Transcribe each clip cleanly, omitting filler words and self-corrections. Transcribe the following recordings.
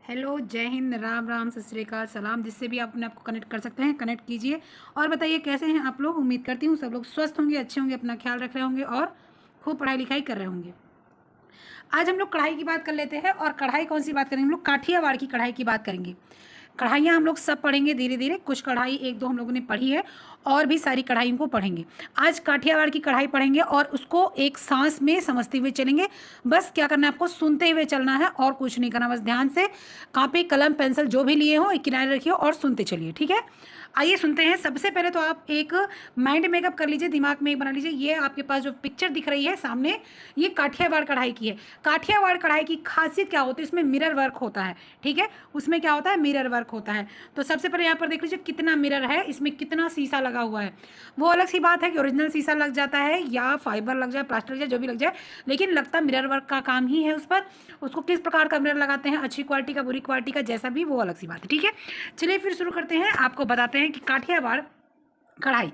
Hello, जय हिंद, राम राम, सत श्री अकाल, सलाम। जिससे भी आप अपने आप को कनेक्ट कर सकते हैं कनेक्ट कीजिए। और बताइए कैसे हैं आप लोग। उम्मीद करती हूँ सब लोग स्वस्थ होंगे, अच्छे होंगे, अपना ख्याल रख रहे होंगे और खूब पढ़ाई लिखाई कर रहे होंगे। आज हम लोग कढ़ाई की बात कर लेते हैं। और कढ़ाई कौन सी बात करेंगे, हम लोग काठियावाड़ की कढ़ाई की बात करेंगे। कढ़ाइयाँ हम लोग सब पढ़ेंगे धीरे धीरे। कुछ कढ़ाई एक दो हम लोगों ने पढ़ी है और भी सारी कढ़ाइयों को पढ़ेंगे। आज काठियावाड़ की कढ़ाई पढ़ेंगे और उसको एक सांस में समझते हुए चलेंगे। बस क्या करना है आपको, सुनते हुए चलना है और कुछ नहीं करना। बस ध्यान से कॉपी कलम पेंसिल जो भी लिए हो एक किनारे रखिए और सुनते चलिए, ठीक है। आइए सुनते हैं। सबसे पहले तो आप एक माइंड मेकअप कर लीजिए, दिमाग में एक बना लीजिए। ये आपके पास जो पिक्चर दिख रही है सामने, ये काठियावाड़ कढ़ाई की है। काठियावाड़ कढ़ाई की खासियत क्या होती है, इसमें मिरर वर्क होता है, ठीक है। उसमें क्या होता है, मिरर वर्क होता है। तो सबसे पहले यहाँ पर देख लीजिए कितना मिरर है, इसमें कितना शीशा लगा हुआ है। वो अलग सी बात है कि ओरिजिनल शीशा लग जाता है या फाइबर लग जाए, प्लास्टिक लग जाए, जो भी लग जाए, लेकिन लगता मिरर वर्क का काम ही है उस पर। उसको किस प्रकार का मिरर लगाते हैं, अच्छी क्वालिटी का, बुरी क्वालिटी का, जैसा भी, वो अलग सी बात है, ठीक है। चलिए फिर शुरू करते हैं। आपको बताते हैं कि काठियावाड़ कढ़ाई,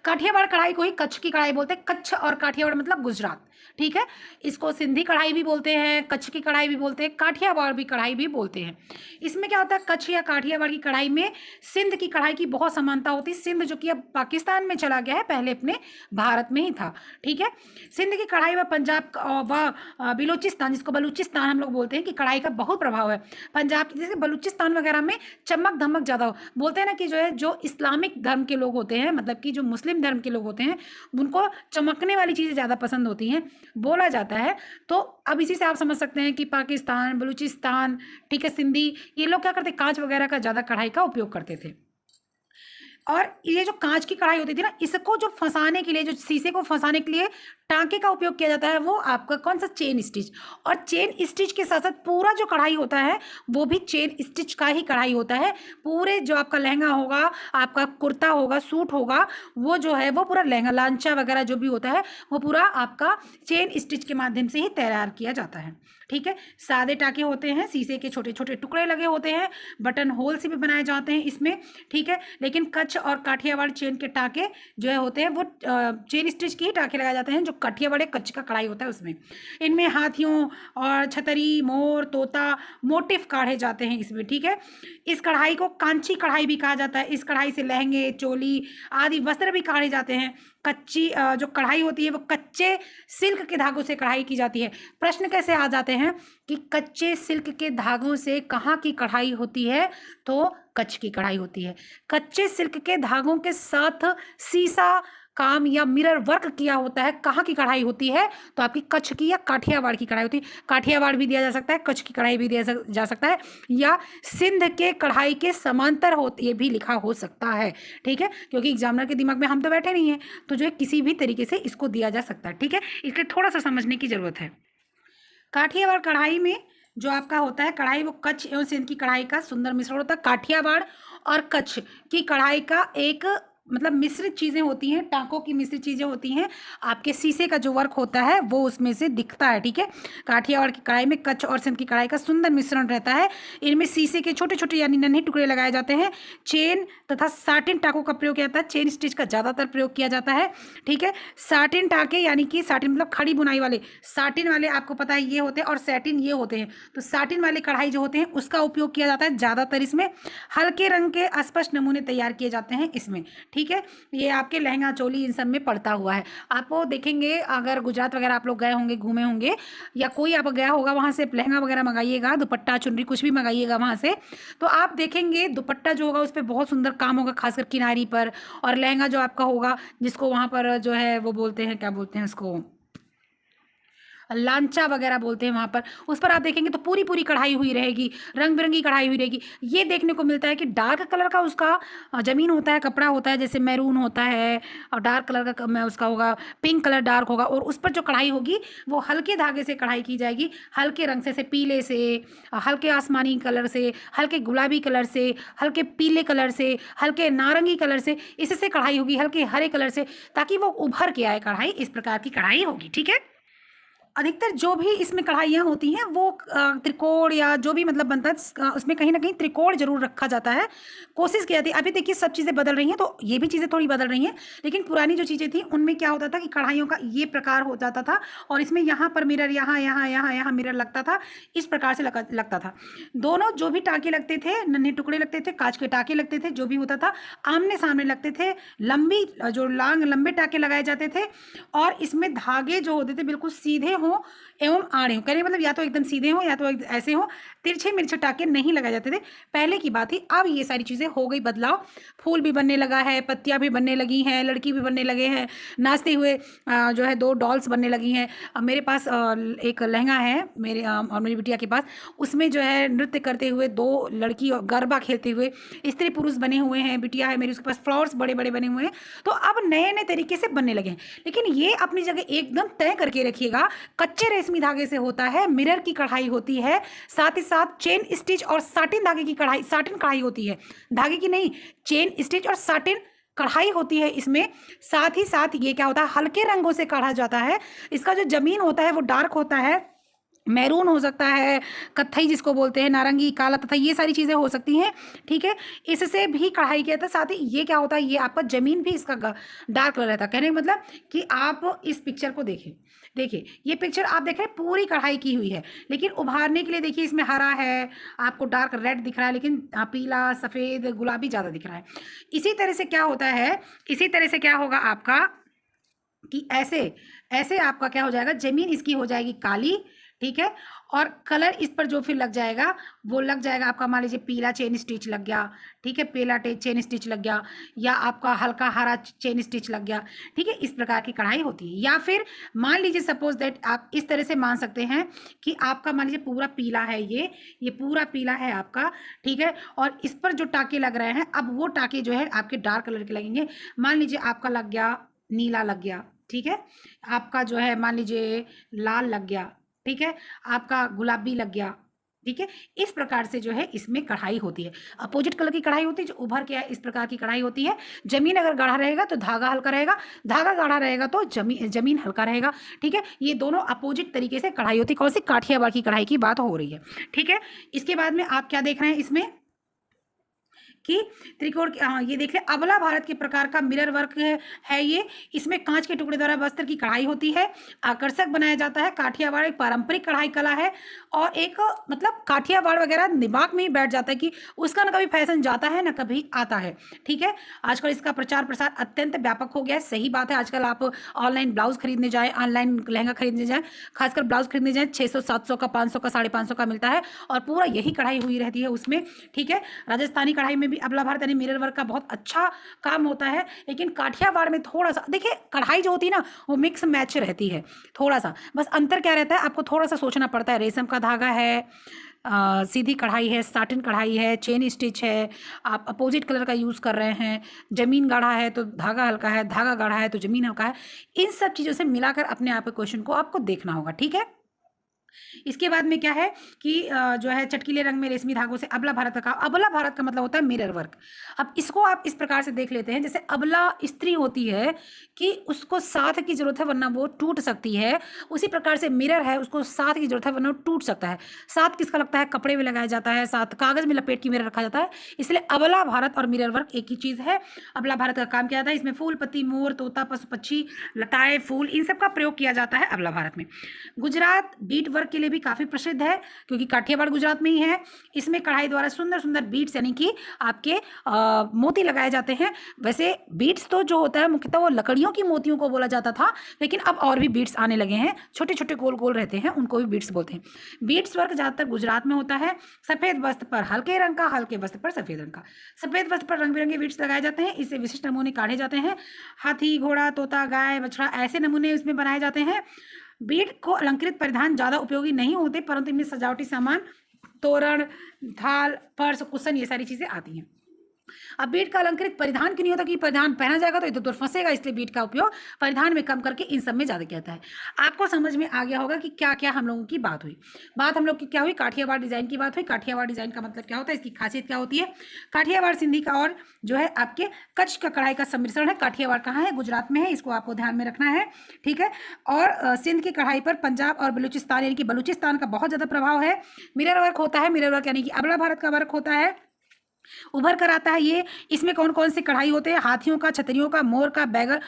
काठियावाड़ कढ़ाई को ही कच्छ की कढ़ाई बोलते हैं। कच्छ और काठियावाड़ मतलब गुजरात, ठीक है। इसको सिंधी कढ़ाई भी बोलते हैं, कच्छ की कढ़ाई भी बोलते हैं, काठियावाड़ भी कढ़ाई भी बोलते हैं। इसमें क्या होता है, कच्छ या काठियावाड़ की कढ़ाई में सिंध की कढ़ाई की बहुत समानता होती है। सिंध जो कि अब पाकिस्तान में चला गया है, पहले अपने भारत में ही था, ठीक है। सिंध की कढ़ाई व पंजाब व बलूचिस्तान, जिसको बलूचिस्तान हम लोग बोलते हैं, कि कढ़ाई का बहुत प्रभाव है। पंजाब जैसे बलूचिस्तान वगैरह में चमक धमक ज़्यादा हो, बोलते हैं ना कि जो है, जो इस्लामिक धर्म के लोग होते हैं, मतलब कि जो मुस्लिम धर्म के लोग होते हैं, उनको चमकने वाली चीज़ें ज़्यादा पसंद होती हैं, बोला जाता है। तो अब इसी से आप समझ सकते हैं कि पाकिस्तान, बलूचिस्तान, ठीक है, सिंधी, ये लोग क्या करते, कांच वगैरह का ज़्यादा कढ़ाई का उपयोग करते थे। और ये जो कांच की कढ़ाई होती थी ना, इसको जो फंसाने के लिए, जो शीशे को फंसाने के लिए टांके का उपयोग किया जाता है, वो आपका कौन सा, चेन स्टिच। और चेन स्टिच के साथ साथ पूरा जो कढ़ाई होता है वो भी चेन स्टिच का ही कढ़ाई होता है। पूरे जो आपका लहंगा होगा, आपका कुर्ता होगा, सूट होगा, वो जो है वो पूरा लहंगा, लांचा वगैरह जो भी होता है, वो पूरा आपका चेन स्टिच के माध्यम से ही तैयार किया जाता है, ठीक है। सादे टाके होते हैं, शीशे के छोटे छोटे टुकड़े लगे होते हैं, बटन होल से भी बनाए जाते हैं इसमें, ठीक है। लेकिन कच्छ और काठियावाड़ चेन के टाके जो है होते हैं, वो चेन स्टिच के ही टाके लगाए जाते हैं, जो काठियावाड़ कच्छ का कढ़ाई होता है उसमें। इनमें हाथियों और छतरी, मोर, तोता मोटिफ काढ़े जाते हैं इसमें, ठीक है। इस कढ़ाई को कांची कढ़ाई भी कहा जाता है। इस कढ़ाई से लहंगे, चोली आदि वस्त्र भी काढ़े जाते हैं। कच्ची जो कढ़ाई होती है वो कच्चे सिल्क के धागों से कढ़ाई की जाती है। प्रश्न कैसे आ जाते हैं कि कच्चे सिल्क के धागों से कहाँ की कढ़ाई होती है, तो कच्छ की कढ़ाई होती है। कच्चे सिल्क के धागों के साथ शीशा काम या मिरर वर्क किया होता है, कहाँ की कढ़ाई होती है, तो आपकी कच्छ की या काठियावाड़ की कढ़ाई होती है। काठियावाड़ भी दिया जा सकता है, कच्छ की कढ़ाई भी दिया जा सकता है, या सिंध के कढ़ाई के समांतर हो, ये भी लिखा हो सकता है, ठीक है। क्योंकि एग्जामिनर के दिमाग में हम तो बैठे नहीं हैं, तो जो है किसी भी तरीके से इसको दिया जा सकता है, ठीक है। इसलिए थोड़ा सा समझने की जरूरत है। काठियावाड़ कढ़ाई में जो आपका होता है कढ़ाई, वो कच्छ एवं सिंध की कढ़ाई का सुंदर मिश्रण होता है। काठियावाड़ और कच्छ की कढ़ाई का एक मतलब मिश्रित चीज़ें होती हैं, टाँकों की मिश्रित चीज़ें होती हैं। आपके शीशे का जो वर्क होता है वो उसमें से दिखता है, ठीक है। काठियावाड़ की कढ़ाई में कच्छ और सिंध की कढ़ाई का सुंदर मिश्रण रहता है। इनमें शीशे के छोटे छोटे यानी नन्हे टुकड़े लगाए जाते हैं। चेन तथा साटिन टाँकों का प्रयोग किया जाता है। चेन स्टिच का ज़्यादातर प्रयोग किया जाता है, ठीक है। साटिन टाँके यानी कि साटिन मतलब खड़ी बुनाई वाले, साटिन वाले आपको पता है ये होते हैं, और सैटिन ये होते हैं। तो साटिन वाले कढ़ाई जो होते हैं उसका उपयोग किया जाता है ज़्यादातर। इसमें हल्के रंग के स्पष्ट नमूने तैयार किए जाते हैं इसमें, ठीक है। ये आपके लहंगा, चोली, इन सब में पड़ता हुआ है। आपको देखेंगे अगर गुजरात वगैरह आप लोग गए होंगे, घूमे होंगे, या कोई आप गया होगा वहाँ से लहंगा वगैरह मंगाइएगा, दुपट्टा, चुनरी, कुछ भी मंगाइएगा वहाँ से, तो आप देखेंगे दुपट्टा जो होगा उस पर बहुत सुंदर काम होगा, खासकर किनारी पर। और लहंगा जो आपका होगा, जिसको वहाँ पर जो है वो बोलते हैं, क्या बोलते हैं उसको, लांचा वगैरह बोलते हैं वहाँ पर, उस पर आप देखेंगे तो पूरी पूरी कढ़ाई हुई रहेगी, रंग बिरंगी कढ़ाई हुई रहेगी। ये देखने को मिलता है कि डार्क कलर का उसका जमीन होता है, कपड़ा होता है, जैसे मैरून होता है, और डार्क कलर का मैं उसका होगा, पिंक कलर डार्क होगा, और उस पर जो कढ़ाई होगी वो हल्के धागे से कढ़ाई की जाएगी, हल्के रंग से पीले से, हल्के आसमानी कलर से, हल्के गुलाबी कलर से, हल्के पीले कलर से, हल्के नारंगी कलर से, इससे कढ़ाई होगी, हल्के हरे कलर से, ताकि वो उभर के आए कढ़ाई। इस प्रकार की कढ़ाई होगी, ठीक है। अधिकतर जो भी इसमें कढ़ाइयाँ होती हैं वो त्रिकोण या जो भी मतलब बनता है उसमें कहीं ना कहीं त्रिकोण जरूर रखा जाता है, कोशिश की जाती है। अभी देखिए सब चीज़ें बदल रही हैं तो ये भी चीज़ें थोड़ी बदल रही हैं, लेकिन पुरानी जो चीज़ें थी उनमें क्या होता था कि कढ़ाइयों का ये प्रकार हो जाता था और इसमें यहाँ पर मिरर, यहाँ यहाँ यहाँ यहाँ मिरर लगता था, इस प्रकार से लगता था। दोनों जो भी टाँके लगते थे, नन्हे टुकड़े लगते थे, कांच के टाँके लगते थे, जो भी होता था आमने सामने लगते थे, लंबी जो लंबे टाँके लगाए जाते थे और इसमें धागे जो होते थे बिल्कुल सीधे हों एवं आड़े हों, कहने मतलब या तो एकदम सीधे हों या तो ऐसे हों, तिरछे मिर्चे टाँके नहीं लगाए जाते थे, पहले की बात ही। अब ये सारी चीज़ें हो गई बदलाव, फूल भी बनने लगा है, पत्तियाँ भी बनने लगी हैं, लड़की भी बनने लगे हैं, नाचते हुए जो है 2 डॉल्स बनने लगी हैं। अब मेरे पास एक लहंगा है मेरे और मेरी बिटिया के पास, उसमें जो है नृत्य करते हुए 2 लड़की और गरबा खेलते हुए स्त्री पुरुष बने हुए हैं, बिटिया है मेरी उसके पास फ्लावर्स बड़े बड़े बने हुए हैं। तो अब नए नए तरीके से बनने लगे हैं, लेकिन ये अपनी जगह एकदम तय करके रखिएगा, कच्चे रेशमी धागे से होता है, मिरर की कढ़ाई होती है, साथ ही साथ चेन स्टिच और साटिन धागे की कढ़ाई, साटिन कढ़ाई होती है, धागे की नहीं, चेन स्टिच और साटिन कढ़ाई होती है इसमें। साथ ही साथ ये क्या होता है, हल्के रंगों से काढ़ा जाता है, इसका जो जमीन होता है वो डार्क होता है, मैरून हो सकता है, कत्थई जिसको बोलते हैं, नारंगी, काला तथा ये सारी चीज़ें हो सकती हैं, ठीक है। इससे भी कढ़ाई किया था। साथ ही ये क्या होता है, ये आपका जमीन भी इसका डार्क कलर रहता है, कहने का मतलब कि आप इस पिक्चर को देखें, देखिए ये पिक्चर आप देख रहे हैं पूरी कढ़ाई की हुई है, लेकिन उभारने के लिए देखिए इसमें हरा है, आपको डार्क रेड दिख रहा है, लेकिन पीला, सफ़ेद, गुलाबी ज़्यादा दिख रहा है। इसी तरह से क्या होता है, इसी तरह से क्या होगा आपका कि ऐसे ऐसे आपका क्या हो जाएगा, जमीन इसकी हो जाएगी काली, ठीक है, और कलर इस पर जो फिर लग जाएगा वो लग जाएगा आपका, मान लीजिए पीला चेन स्टिच लग गया, ठीक है, पीला चेन स्टिच लग गया, या आपका हल्का हरा चेन स्टिच लग गया, ठीक है। इस प्रकार की कढ़ाई होती है। या फिर मान लीजिए सपोज दैट आप इस तरह से मान सकते हैं कि आपका मान लीजिए पूरा पीला है, ये पूरा पीला है आपका, ठीक है, और इस पर जो टाँके लग रहे हैं, अब वो टाँके जो है आपके डार्क कलर के लगेंगे। मान लीजिए आपका लग गया नीला लग गया, ठीक है, आपका जो है मान लीजिए लाल लग गया, ठीक है, आपका गुलाबी लग गया, ठीक है। इस प्रकार से जो है इसमें कढ़ाई होती है। अपोजिट कलर की कढ़ाई होती है, जो उभर के इस प्रकार की कढ़ाई होती है। जमीन अगर गाढ़ा रहेगा तो धागा हल्का रहेगा, धागा गाढ़ा रहेगा तो जमीन हल्का रहेगा, ठीक है। ये दोनों अपोजिट तरीके से कढ़ाई होती है। कौन सी, काठियावाड़ की कढ़ाई की बात हो रही है, ठीक है। इसके बाद में आप क्या देख रहे हैं इसमें कि त्रिकोण, हाँ ये देख ले, अबला भारत के प्रकार का मिरर वर्क है ये। इसमें कांच के टुकड़े द्वारा वस्त्र की कढ़ाई होती है, आकर्षक बनाया जाता है। काठियावाड़ एक पारंपरिक कढ़ाई कला है और एक मतलब काठियावाड़ वगैरह दिमाग में ही बैठ जाता है कि उसका ना कभी फैशन जाता है ना कभी आता है, ठीक है। आजकल इसका प्रचार प्रसार अत्यंत व्यापक हो गया है। सही बात है, आजकल आप ऑनलाइन ब्लाउज खरीदने जाए, ऑनलाइन लहंगा खरीदने जाए, खासकर ब्लाउज खरीदने जाए, 600 700 का, 500 का, 550 का मिलता है और पूरा यही कढ़ाई हुई रहती है उसमें, ठीक है। राजस्थानी कढ़ाई में भी अबला भारत यानी मिरर वर्क का बहुत अच्छा काम होता है, लेकिन काठियावाड़ में थोड़ा सा देखिए कढ़ाई जो होती है ना वो मिक्स मैच रहती है, थोड़ा सा बस अंतर क्या रहता है, आपको थोड़ा सा सोचना पड़ता है। रेशम का धागा है, सीधी कढ़ाई है, साटिन कढ़ाई है, चेन स्टिच है, आप अपोजिट कलर का यूज़ कर रहे हैं, जमीन गाढ़ा है तो धागा हल्का है, धागा गाढ़ा है तो जमीन हल्का है। इन सब चीज़ों से मिलाकर अपने आप के क्वेश्चन को आपको देखना होगा, ठीक है। इसके बाद में क्या है कि जो है चटकीले रंग में रेशमी धागों से अबला भारत का, अबला भारत का मतलब होता है मिरर वर्क। अब इसको आप इस प्रकार से देख लेते हैं, जैसे अबला स्त्री होती है कि उसको साथ की जरूरत है वरना वो टूट सकती है, उसी प्रकार से मिरर है, उसको साथ की जरूरत है वरना वो टूट सकता है। साथ किसका लगता है, कपड़े में लगाया जाता है, साथ कागज में लपेट के मिरर रखा जाता है, इसलिए अबला भारत और मिरर वर्क एक ही चीज़ है। अबला भारत का काम किया जाता है, इसमें फूल पत्ती, मोर, तोता, पशु पक्षी, लताएं, फूल, इन सब का प्रयोग किया जाता है अबला भारत में। गुजरात बीट वर्क के लिए भी काफ़ी प्रसिद्ध है क्योंकि काठियावाड़ गुजरात में ही है। इसमें कढ़ाई द्वारा सुंदर सुंदर बीट्स यानी कि आपके मोती लगाए जाते हैं। वैसे बीट्स तो जो होता है मुख्यतः वो लकड़ियों की मोतियों को बोला जाता था, लेकिन अब और भी बीट्स आने लगे हैं, छोटे छोटे गोल गोल रहते हैं, उनको भी बीट्स बोलते हैं। बीट्स वर्क ज़्यादातर गुजरात में होता है। सफ़ेद वस्त्र पर हल्के रंग का, हल्के वस्त्र पर सफ़ेद रंग का। सफ़ेद वस्त्र पर रंग बिरंगे बीट्स लगाए जाते हैं, इससे विशिष्ट नमूने काढ़े जाते हैं। हाथी, घोड़ा, तोता, गाय, बछड़ा, ऐसे नमूने इसमें बनाए जाते हैं। बीट को अलंकृत परिधान ज़्यादा उपयोगी नहीं होते, परंतु इनमें सजावटी सामान, तोरण, थाल, पर्स, कुशन, ये सारी चीज़ें आती हैं। अब बीट का अलंकृत परिधान क्यों नहीं होता, कि परिधान पहना जाएगा तो इधर उधर फंसेगा, इसलिए बीट का उपयोग परिधान में कम करके इन सब में ज्यादा किया जाता है। आपको समझ में आ गया होगा कि क्या क्या हम लोगों की बात हुई। बात हम लोग की क्या हुई, काठियावाड़ डिजाइन की बात हुई। काठियावाड़ डिजाइन का मतलब क्या होता है, इसकी खासियत क्या होती है। काठियावाड़ सिंधी का और जो है आपके कच्छ का कढ़ाई का सम्मिश्रण है। काठियावाड़ कहाँ है, गुजरात में है, इसको आपको ध्यान में रखना है, ठीक है। और सिंध की कढ़ाई पर पंजाब और बलूचिस्तान यानी कि बलूचिस्तान का बहुत ज्यादा प्रभाव है। मिरर वर्क होता है, मिरर वर्क यानी कि अबला भारत का वर्क होता है, उभर कर आता है ये। इसमें कौन कौन से कढ़ाई होते हैं, हाथियों का, छतरियों का, मोर का, बैगर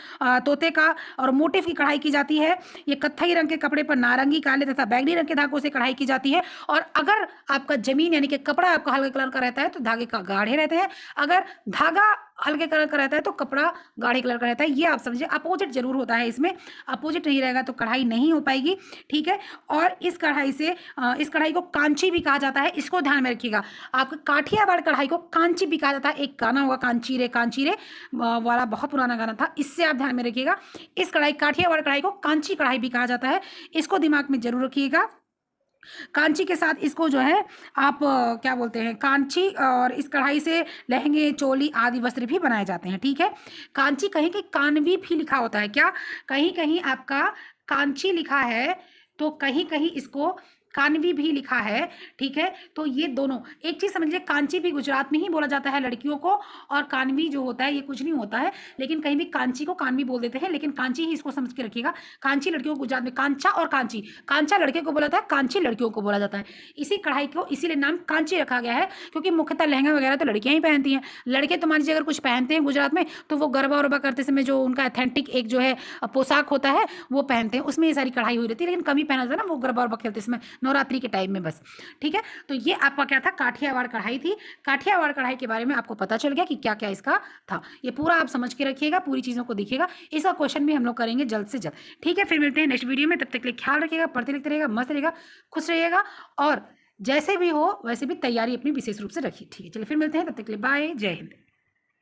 तोते का और मोटिफ की कढ़ाई की जाती है। ये कत्थई रंग के कपड़े पर नारंगी, काले तथा बैंगनी रंग के धागों से कढ़ाई की जाती है। और अगर आपका जमीन यानी कि कपड़ा आपका हल्के कलर का रहता है तो धागे का गाढ़े रहते हैं, अगर धागा हल्के कलर का रहता है तो कपड़ा गाढ़े कलर का रहता है। ये आप समझिए, अपोजिट जरूर होता है इसमें, अपोजिट नहीं रहेगा तो कढ़ाई नहीं हो पाएगी, ठीक है। और इस कढ़ाई से इस कढ़ाई को कांची भी कहा जाता है, इसको ध्यान में रखिएगा। आपका काठियावाड़ कढ़ाई को कांची भी कहा जाता है। एक गाना होगा कांची रे वाला, बहुत पुराना गाना था, इससे आप ध्यान में रखिएगा। इस कढ़ाई काठियावाड़ कढ़ाई को कांची कढ़ाई भी कहा जाता है, इसको दिमाग में जरूर रखिएगा। कांची के साथ इसको जो है आप क्या बोलते हैं, कांची, और इस कढ़ाई से लहंगे, चोली आदि वस्त्र भी बनाए जाते हैं, ठीक है। कांची कहीं कहीं कानवी भी लिखा होता है, क्या कहीं कहीं आपका कांची लिखा है तो कहीं कहीं इसको कानवी भी लिखा है, ठीक है। तो ये दोनों एक चीज समझ लीजिए, कांची भी गुजरात में ही बोला जाता है लड़कियों को, और कानवी जो होता है ये कुछ नहीं होता है, लेकिन कहीं भी कांची को कानवी बोल देते हैं, लेकिन कांची ही इसको समझ के रखिएगा। कांची लड़कियों को गुजरात में कांचा और कांची, कांचा लड़के को बोला जाता है, कांची लड़कियों को बोला जाता है। इसी कढ़ाई को इसीलिए नाम कांची रखा गया है, क्योंकि मुख्यतः लहंगा वगैरह तो लड़कियां ही पहनती हैं। लड़के तो मान लीजिए अगर कुछ पहनते हैं गुजरात में तो वो गरबा वरबा करते समय जो उनका ऑथेंटिक एक जो है पोशाक होता है वो पहनते हैं, उसमें ये सारी कढ़ाई हुई रहती है। लेकिन कमी पहना जाता है ना वो गरबा वरबा खेलते समय नवरात्रि के टाइम में बस, ठीक है। तो ये आपका क्या था, काठियावाड़ कढ़ाई थी। काठियावाड़ कढ़ाई के बारे में आपको पता चल गया कि क्या क्या इसका था। ये पूरा आप समझ के रखिएगा, पूरी चीज़ों को देखिएगा। इसका क्वेश्चन भी हम लोग करेंगे जल्द से जल्द, ठीक है। फिर मिलते हैं नेक्स्ट वीडियो में, तब तक के लिए ख्याल रखिएगा, पढ़ते लिखते रहिएगा, मस्त रहेगा, खुश रहिएगा, और जैसे भी हो वैसे भी तैयारी अपनी विशेष रूप से रखिए, ठीक है। चलिए फिर मिलते हैं, तब तक के लिए बाय, जय हिंद।